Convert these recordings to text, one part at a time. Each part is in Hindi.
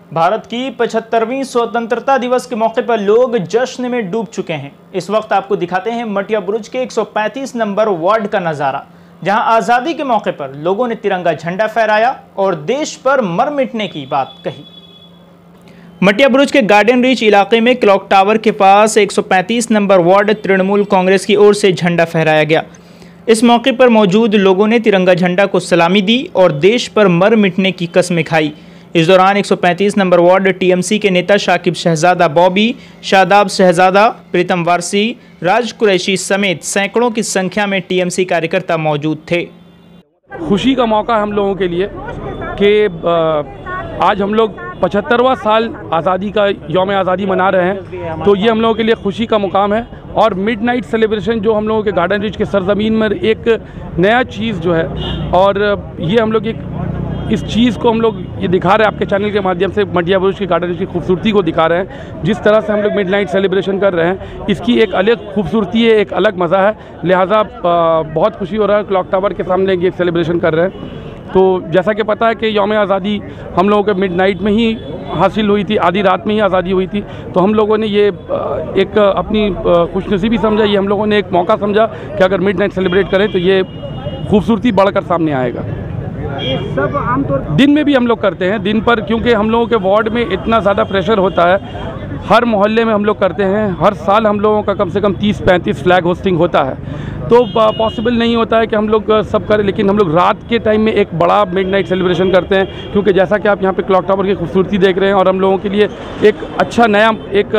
भारत की 75वीं स्वतंत्रता दिवस के मौके पर लोग जश्न में डूब चुके हैं। इस वक्त आपको दिखाते हैं मटिया बुरुज के 135 नंबर वार्ड का नज़ारा, जहां आज़ादी के मौके पर लोगों ने तिरंगा झंडा फहराया और देश पर मर मिटने की बात कही। मटिया बुरुज के गार्डन रीच इलाके में क्लॉक टावर के पास 135 नंबर वार्ड तृणमूल कांग्रेस की ओर से झंडा फहराया गया। इस मौके पर मौजूद लोगों ने तिरंगा झंडा को सलामी दी और देश पर मर मिटने की कसमें खाई। इस दौरान 135 नंबर वार्ड टीएमसी के नेता शाकिब शहजादा बॉबी, शादाब शहजादा, प्रीतम वारसी, राज कुरैशी समेत सैकड़ों की संख्या में टीएमसी कार्यकर्ता मौजूद थे। खुशी का मौका हम लोगों के लिए कि आज हम लोग 75वां साल आज़ादी का यौम आज़ादी मना रहे हैं, तो ये हम लोगों के लिए खुशी का मुकाम है। और मिडनाइट सेलिब्रेशन जो हम लोगों के गार्डन रिच के सरजमीन में एक नया चीज़ जो है, और ये हम लोग इस चीज़ को हम लोग ये दिखा रहे हैं आपके चैनल के माध्यम से, मटिया बुरुज की गार्डन रिच की खूबसूरती को दिखा रहे हैं। जिस तरह से हम लोग मिडनाइट सेलिब्रेशन कर रहे हैं, इसकी एक अलग खूबसूरती है, एक अलग मज़ा है। लिहाजा बहुत खुशी हो रहा है, क्लॉक टावर के सामने ये सेलिब्रेशन कर रहे हैं। तो जैसा कि पता है कि यौम आज़ादी हम लोगों के मिडनाइट में ही हासिल हुई थी, आधी रात में ही आज़ादी हुई थी। तो हम लोगों ने ये एक अपनी खुशनसीबी समझा, ये हम लोगों ने एक मौका समझा कि अगर मिडनाइट सेलिब्रेट करें तो ये खूबसूरती बढ़कर सामने आएगा। ये सब आमतौर दिन में भी हम लोग करते हैं, दिन पर, क्योंकि हम लोगों के वार्ड में इतना ज़्यादा प्रेशर होता है। हर मोहल्ले में हम लोग करते हैं, हर साल हम लोगों का कम से कम 30-35 फ्लैग होस्टिंग होता है। तो पॉसिबल नहीं होता है कि हम लोग सब करें, लेकिन हम लोग रात के टाइम में एक बड़ा मिडनाइट सेलिब्रेशन करते हैं, क्योंकि जैसा कि आप यहाँ पे क्लॉक टावर की खूबसूरती देख रहे हैं और हम लोगों के लिए एक अच्छा नया एक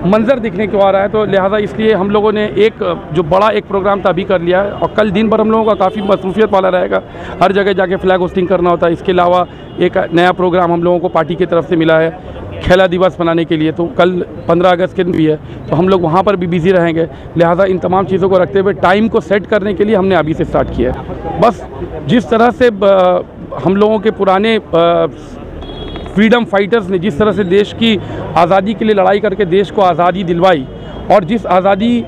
मंज़र दिखने को आ रहा है। तो लिहाजा इसलिए हम लोगों ने एक जो बड़ा एक प्रोग्राम था अभी कर लिया है, और कल दिन भर हम लोगों का काफ़ी मसरूफियत वाला रहेगा। हर जगह जाके फ्लैग होस्टिंग करना होता है। इसके अलावा एक नया प्रोग्राम हम लोगों को पार्टी की तरफ से मिला है खेला दिवस मनाने के लिए, तो कल 15 अगस्त के दिन भी है, तो हम लोग वहाँ पर भी बिज़ी रहेंगे। लिहाजा इन तमाम चीज़ों को रखते हुए टाइम को सेट करने के लिए हमने अभी से स्टार्ट किया है। बस जिस तरह से हम लोगों के पुराने फ्रीडम फाइटर्स ने जिस तरह से देश की आज़ादी के लिए लड़ाई करके देश को आज़ादी दिलवाई, और जिस आज़ादी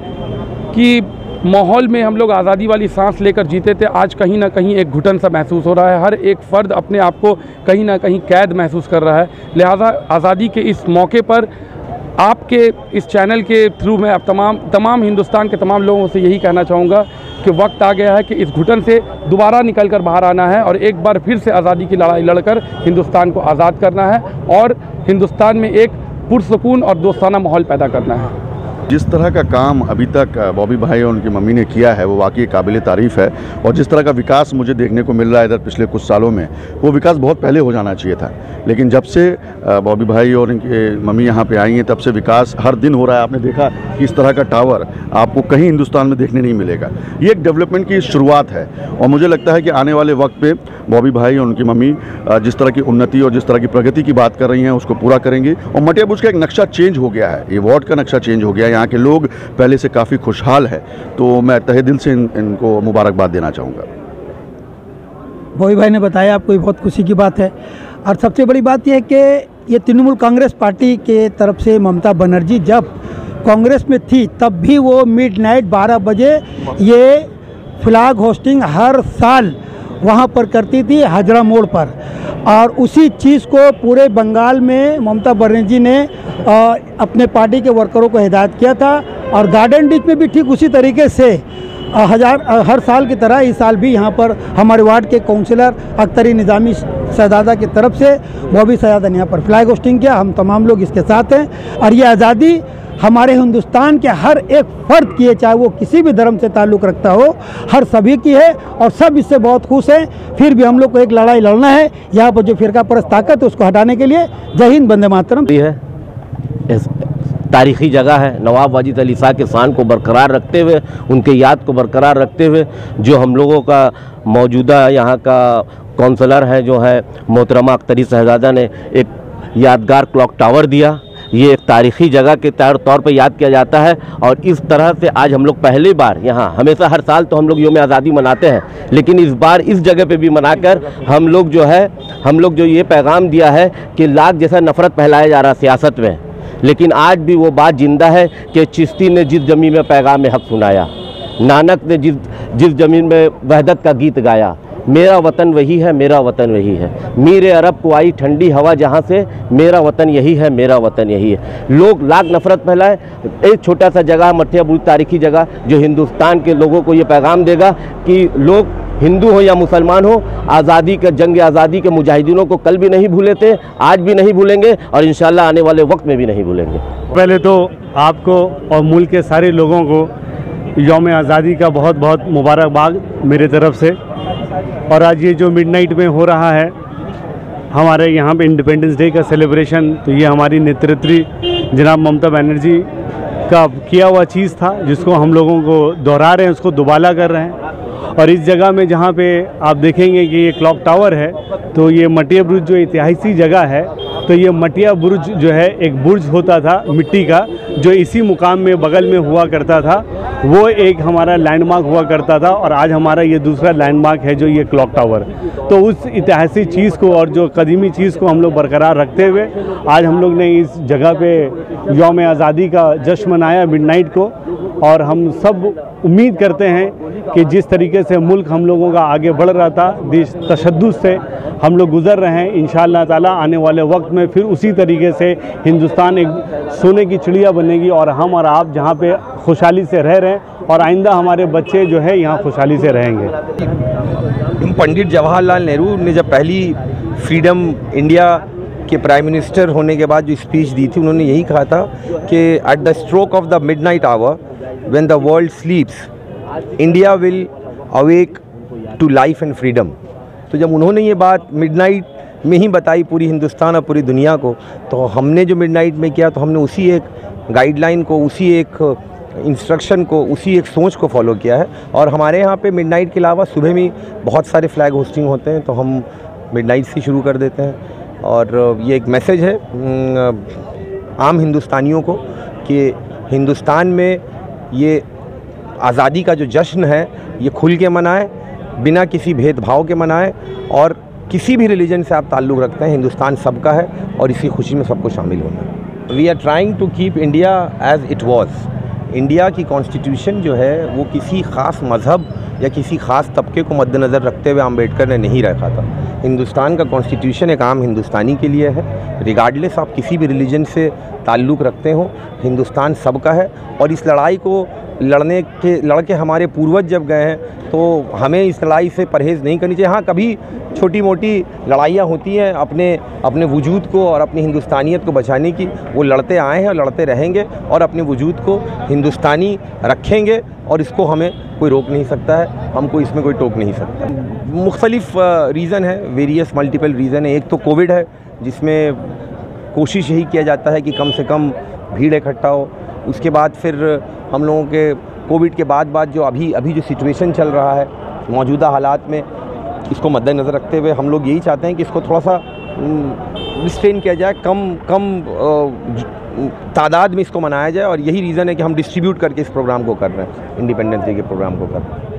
की माहौल में हम लोग आज़ादी वाली सांस लेकर जीते थे, आज कहीं ना कहीं एक घुटन सा महसूस हो रहा है। हर एक फ़र्द अपने आप को कहीं ना कहीं कैद महसूस कर रहा है। लिहाजा आज़ादी के इस मौके पर आपके इस चैनल के थ्रू मैं अब तमाम हिंदुस्तान के तमाम लोगों से यही कहना चाहूँगा कि वक्त आ गया है कि इस घुटन से दोबारा निकल कर बाहर आना है और एक बार फिर से आज़ादी की लड़ाई लड़कर हिंदुस्तान को आज़ाद करना है और हिंदुस्तान में एक पुरसुकून और दोस्ताना माहौल पैदा करना है। जिस तरह का काम अभी तक बॉबी भाई और उनकी मम्मी ने किया है वो वाकई काबिल तारीफ़ है, और जिस तरह का विकास मुझे देखने को मिल रहा है इधर पिछले कुछ सालों में, वो विकास बहुत पहले हो जाना चाहिए था। लेकिन जब से बॉबी भाई और उनकी मम्मी यहाँ पे आई हैं, तब से विकास हर दिन हो रहा है। आपने देखा कि इस तरह का टावर आपको कहीं हिंदुस्तान में देखने नहीं मिलेगा। ये एक डेवलपमेंट की शुरुआत है, और मुझे लगता है कि आने वाले वक्त पे बॉबी भाई और उनकी मम्मी जिस तरह की उन्नति और जिस तरह की प्रगति की बात कर रही हैं उसको पूरा करेंगी। और मटिया बुरुज का एक नक्शा चेंज हो गया है, ये वार्ड का नक्शा चेंज हो गया है। यहाँ के लोग पहले से काफ़ी खुशहाल है, तो मैं तहे दिल से इनको मुबारकबाद देना चाहूँगा। बॉबी भाई ने बताया, आपको बहुत खुशी की बात है। और सबसे बड़ी बात यह है कि ये तृणमूल कांग्रेस पार्टी के तरफ से ममता बनर्जी जब कांग्रेस में थी तब भी वो मिडनाइट 12 बजे ये फ्लैग होस्टिंग हर साल वहाँ पर करती थी हजरा मोड़ पर, और उसी चीज़ को पूरे बंगाल में ममता बनर्जी ने अपने पार्टी के वर्करों को हिदायत किया था। और गार्डन रिच में भी ठीक उसी तरीके से हर साल की तरह इस साल भी यहाँ पर हमारे वार्ड के काउंसिलर अख्तरी निज़ामी शहजादा की तरफ से बॉबी शहजादा ने यहाँ पर फ्लैग होस्टिंग किया। हम तमाम लोग इसके साथ हैं, और ये आज़ादी हमारे हिंदुस्तान के हर एक फ़र्द की है, चाहे वो किसी भी धर्म से ताल्लुक़ रखता हो, हर सभी की है, और सब इससे बहुत खुश हैं। फिर भी हम लोग को एक लड़ाई लड़ना है, यहाँ पर जो फ़िरका परस्त ताकत है उसको हटाने के लिए। जय हिंद, वंदे मातरम। तारीख़ी जगह है। नवाब वाजिद अली शाह के शान को बरकरार रखते हुए, उनके याद को बरकरार रखते हुए, जो हम लोगों का मौजूदा यहाँ का काउंसलर है जो है मोहतरमा अख्तरी शहजादा ने एक यादगार क्लॉक टावर दिया। ये एक तारीख़ी जगह के तौर पर याद किया जाता है, और इस तरह से आज हम लोग पहली बार यहाँ, हमेशा हर साल तो हम लोग यौम आज़ादी मनाते हैं, लेकिन इस बार इस जगह पे भी मनाकर हम लोग जो ये पैगाम दिया है कि लाख जैसा नफ़रत फैलाया जा रहा सियासत में, लेकिन आज भी वो बात जिंदा है कि चिश्ती ने जिस ज़मीन में पैगाम हक़ सुनाया, नानक ने जिस ज़मीन में वहदत का गीत गाया, मेरा वतन वही है, मेरा वतन वही है। मीर अरब को आई ठंडी हवा जहाँ से, मेरा वतन यही है, मेरा वतन यही है। लोग लाख नफरत फैलाए, एक छोटा सा जगह मठिया बुरुज तारीखी जगह जो हिंदुस्तान के लोगों को ये पैगाम देगा कि लोग हिंदू हो या मुसलमान हो, आज़ादी के जंग आज़ादी के मुजाहिदीनों को कल भी नहीं भूले थे, आज भी नहीं भूलेंगे और इंशाल्लाह आने वाले वक्त में भी नहीं भूलेंगे। पहले तो आपको और मुल्क के सारे लोगों को यौम आज़ादी का बहुत बहुत मुबारकबाद मेरे तरफ से। और आज ये जो मिडनाइट में हो रहा है हमारे यहाँ पे इंडिपेंडेंस डे का सेलिब्रेशन, तो ये हमारी नेतृत्व जनाब ममता बनर्जी का किया हुआ चीज़ था, जिसको हम लोगों को दोहरा रहे हैं, उसको दुबाला कर रहे हैं। और इस जगह में जहाँ पे आप देखेंगे कि ये क्लॉक टावर है, तो ये मटिया बुरुज जो ऐतिहासिक जगह है, तो ये मटिया बुरुज जो है एक बुर्ज होता था मिट्टी का, जो इसी मुकाम में बगल में हुआ करता था, वो एक हमारा लैंडमार्क हुआ करता था। और आज हमारा ये दूसरा लैंडमार्क है जो ये क्लॉक टावर। तो उस ऐतिहासिक चीज़ को और जो कदीमी चीज़ को हम लोग बरकरार रखते हुए आज हम लोग ने इस जगह पे यौम आज़ादी का जश्न मनाया मिडनाइट को। और हम सब उम्मीद करते हैं कि जिस तरीके से मुल्क हम लोगों का आगे बढ़ रहा था, देश तशद्दुद से हम लोग गुज़र रहे हैं, इंशाअल्लाह ताला आने वाले वक्त में फिर उसी तरीके से हिंदुस्तान एक सोने की चिड़िया बनेगी और हम और आप जहाँ पे खुशहाली से रह रहे हैं और आइंदा हमारे बच्चे जो है यहाँ खुशहाली से रहेंगे। पंडित जवाहरलाल नेहरू ने जब पहली फ्रीडम इंडिया के प्राइम मिनिस्टर होने के बाद जो स्पीच दी थी, उन्होंने यही कहा था कि at the stroke of the midnight hour when the world sleeps India will awake to life and freedom. तो जब उन्होंने ये बात मिडनाइट में ही बताई पूरी हिंदुस्तान और पूरी दुनिया को, तो हमने जो मिडनाइट में किया, तो हमने उसी एक गाइडलाइन को, उसी एक इंस्ट्रक्शन को, उसी एक सोच को फॉलो किया है। और हमारे यहाँ पे मिडनाइट के अलावा सुबह में बहुत सारे फ्लैग होस्टिंग होते हैं, तो हम मिडनाइट से शुरू कर देते हैं। और ये एक मैसेज है आम हिंदुस्तानियों को कि हिंदुस्तान में ये आज़ादी का जो जश्न है ये खुल के मनाएं, बिना किसी भेदभाव के मनाएं। और किसी भी रिलीजन से आप ताल्लुक़ रखते हैं, हिंदुस्तान सबका है और इसी खुशी में सबको शामिल होना है। We are trying to keep India as it was. India की कॉन्स्टिट्यूशन जो है वो किसी ख़ास मज़हब या किसी ख़ास तबके को मद्देनज़र रखते हुए अम्बेडकर ने नहीं रखा था। हिंदुस्तान का कॉन्स्टिट्यूशन एक आम हिंदुस्तानी के लिए है, रिगार्डलेस आप किसी भी रिलीजन से ताल्लुक़ रखते हो, हिंदुस्तान सबका है। और इस लड़ाई को लड़के हमारे पूर्वज जब गए हैं, तो हमें इस लड़ाई से परहेज़ नहीं करनी चाहिए। हाँ, कभी छोटी मोटी लड़ाइयाँ होती हैं अपने वजूद को और अपनी हिंदुस्तानियत को बचाने की, वो लड़ते आए हैं और लड़ते रहेंगे और अपने वजूद को हिंदुस्तानी रखेंगे और इसको हमें कोई रोक नहीं सकता है, हमको इसमें कोई टोक नहीं सकता। मुख्तलिफ रीज़न है, वेरियस मल्टीपल रीज़न है। एक तो कोविड है, जिसमें कोशिश यही किया जाता है कि कम से कम भीड़ इकट्ठा हो। उसके बाद फिर हम लोगों के कोविड के बाद जो अभी जो सिचुएशन चल रहा है मौजूदा हालात में, इसको मद्देनज़र रखते हुए हम लोग यही चाहते हैं कि इसको थोड़ा सा रिस्ट्रेन किया जाए, कम तादाद में इसको मनाया जाए। और यही रीज़न है कि हम डिस्ट्रीब्यूट करके इस प्रोग्राम को कर रहे हैं, इंडिपेंडेंस डे के प्रोग्राम को कर रहे हैं।